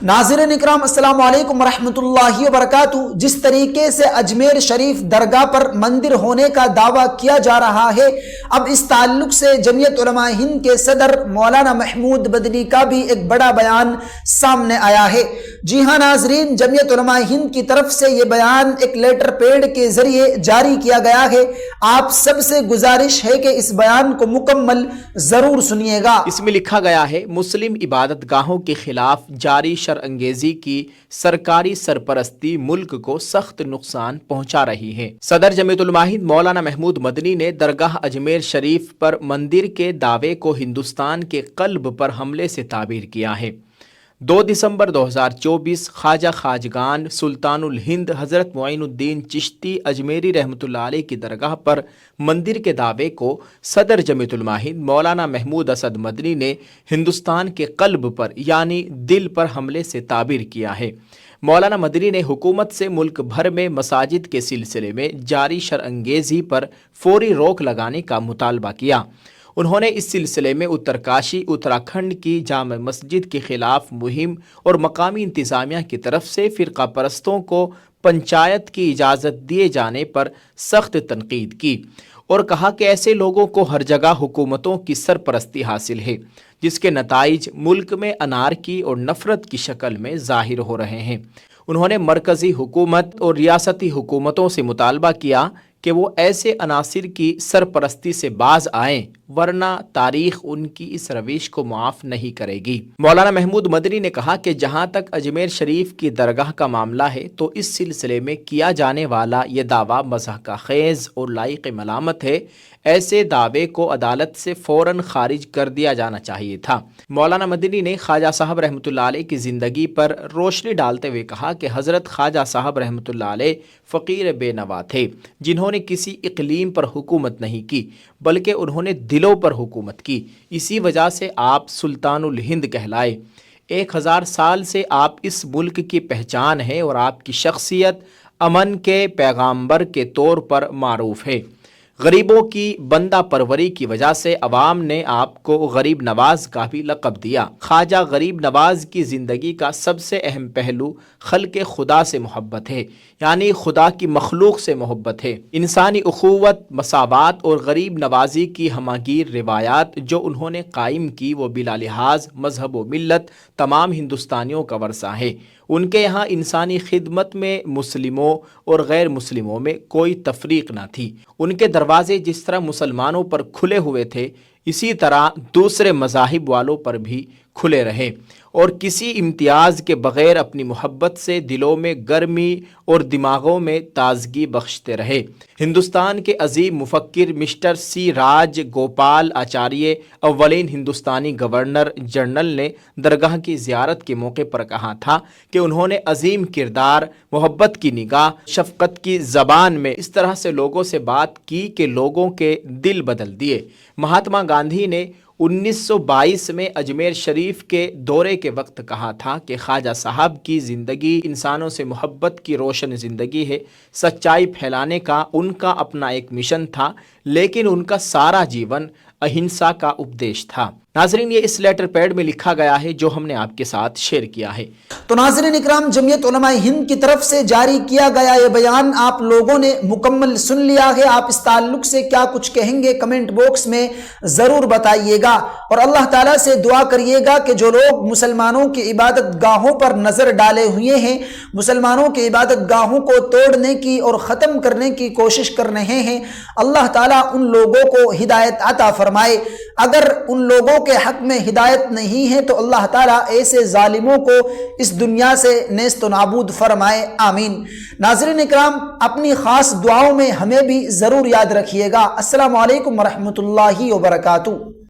ناظرین اکرام السلام علیکم ورحمۃ اللہ وبرکاتہ۔ جس طریقے سے اجمیر شریف درگاہ پر مندر ہونے کا دعویٰ کیا جا رہا ہے، اب اس تعلق سے جمعیت علماء ہند کے صدر مولانا محمود مدنی کا بھی ایک بڑا بیان سامنے آیا ہے۔ جی ہاں ناظرین، جمعیت علماء ہند کی طرف سے یہ بیان ایک لیٹر پیڈ کے ذریعے جاری کیا گیا ہے۔ آپ سب سے گزارش ہے کہ اس بیان کو مکمل ضرور سنیے گا۔ اس میں لکھا گیا ہے، مسلم عبادت گاہوں کے خلاف جاری انگیزی کی سرکاری سرپرستی ملک کو سخت نقصان پہنچا رہی ہے۔ صدر جمعیت علماء ہند مولانا محمود مدنی نے درگاہ اجمیر شریف پر مندر کے دعوے کو ہندوستان کے قلب پر حملے سے تعبیر کیا ہے۔ 2 دسمبر 2024 خواجہ خواجگان سلطان الہند حضرت معین الدین چشتی اجمیری رحمۃ اللہ علیہ کی درگاہ پر مندر کے دعوے کو صدر جمعیت علماء ہند مولانا محمود اسد مدنی نے ہندوستان کے قلب پر یعنی دل پر حملے سے تعبیر کیا ہے۔ مولانا مدنی نے حکومت سے ملک بھر میں مساجد کے سلسلے میں جاری شرانگیزی پر فوری روک لگانے کا مطالبہ کیا۔ انہوں نے اس سلسلے میں اترکاشی اتراکھنڈ کی جامع مسجد کے خلاف مہم اور مقامی انتظامیہ کی طرف سے فرقہ پرستوں کو پنچایت کی اجازت دیے جانے پر سخت تنقید کی اور کہا کہ ایسے لوگوں کو ہر جگہ حکومتوں کی سرپرستی حاصل ہے، جس کے نتائج ملک میں انارکی اور نفرت کی شکل میں ظاہر ہو رہے ہیں۔ انہوں نے مرکزی حکومت اور ریاستی حکومتوں سے مطالبہ کیا کہ وہ ایسے عناصر کی سرپرستی سے باز آئیں، ورنہ تاریخ ان کی اس روش کو معاف نہیں کرے گی۔ مولانا محمود مدنی نے کہا کہ جہاں تک اجمیر شریف کی درگاہ کا معاملہ ہے تو اس سلسلے میں کیا جانے والا یہ دعویٰ مضحکہ خیز اور لائق ملامت ہے۔ ایسے دعوے کو عدالت سے فوراً خارج کر دیا جانا چاہیے تھا۔ مولانا مدنی نے خواجہ صاحب رحمۃ اللہ علیہ کی زندگی پر روشنی ڈالتے ہوئے کہا کہ حضرت خواجہ صاحب رحمۃ اللہ علیہ فقیر بے نوا تھے، جنہوں نے کسی اقلیم پر حکومت نہیں کی بلکہ انہوں نے دلوں پر حکومت کی۔ اسی وجہ سے آپ سلطان الہند کہلائے۔ 1000 سال سے آپ اس ملک کی پہچان ہے اور آپ کی شخصیت امن کے پیغامبر کے طور پر معروف ہے۔ غریبوں کی بندہ پروری کی وجہ سے عوام نے آپ کو غریب نواز کا بھی لقب دیا۔ خواجہ غریب نواز کی زندگی کا سب سے اہم پہلو خلق خدا سے محبت ہے، یعنی خدا کی مخلوق سے محبت ہے۔ انسانی اخوت، مساوات اور غریب نوازی کی ہماگیر روایات جو انہوں نے قائم کی وہ بلا لحاظ مذہب و ملت تمام ہندوستانیوں کا ورثہ ہے۔ ان کے یہاں انسانی خدمت میں مسلموں اور غیر مسلموں میں کوئی تفریق نہ تھی۔ ان کے دروازے جس طرح مسلمانوں پر کھلے ہوئے تھے، اسی طرح دوسرے مذاہب والوں پر بھی کھلے رہے اور کسی امتیاز کے بغیر اپنی محبت سے دلوں میں گرمی اور دماغوں میں تازگی بخشتے رہے۔ ہندوستان کے عظیم مفکر مسٹر سی راج گوپال آچاریہ اولین ہندوستانی گورنر جنرل نے درگاہ کی زیارت کے موقع پر کہا تھا کہ انہوں نے عظیم کردار، محبت کی نگاہ، شفقت کی زبان میں اس طرح سے لوگوں سے بات کی کہ لوگوں کے دل بدل دیے۔ مہاتما گاندھی نے 1922 میں اجمیر شریف کے دورے کے وقت کہا تھا کہ خواجہ صاحب کی زندگی انسانوں سے محبت کی روشن زندگی ہے۔ سچائی پھیلانے کا ان کا اپنا ایک مشن تھا، لیکن ان کا سارا جیون اہنسا کا اپدیش تھا۔ ناظرین، یہ اس لیٹر پیڈ میں لکھا گیا ہے جو ہم نے آپ کے ساتھ شیئر کیا ہے۔ تو ناظرین اکرام، جمعیت علماء ہند کی طرف سے جاری کیا گیا یہ بیان آپ لوگوں نے مکمل سن لیا ہے۔ آپ اس تعلق سے کیا کچھ کہیں گے کمنٹ باکس میں ضرور بتائیے گا، اور اللہ تعالیٰ سے دعا کریے گا کہ جو لوگ مسلمانوں کی عبادت گاہوں پر نظر ڈالے ہوئے ہیں، مسلمانوں کی عبادت گاہوں کو توڑنے کی اور ختم کرنے کی کوشش کر رہے ہیں، اللہ تعالیٰ ان لوگوں کو ہدایت عطا فرمائے۔ اگر ان لوگوں کے حق میں ہدایت نہیں ہے تو اللہ تعالیٰ ایسے ظالموں کو اس دنیا سے نیست و نابود فرمائے، آمین۔ ناظرین اکرام، اپنی خاص دعاؤں میں ہمیں بھی ضرور یاد رکھیے گا۔ السلام علیکم ورحمۃ اللہ وبرکاتہ۔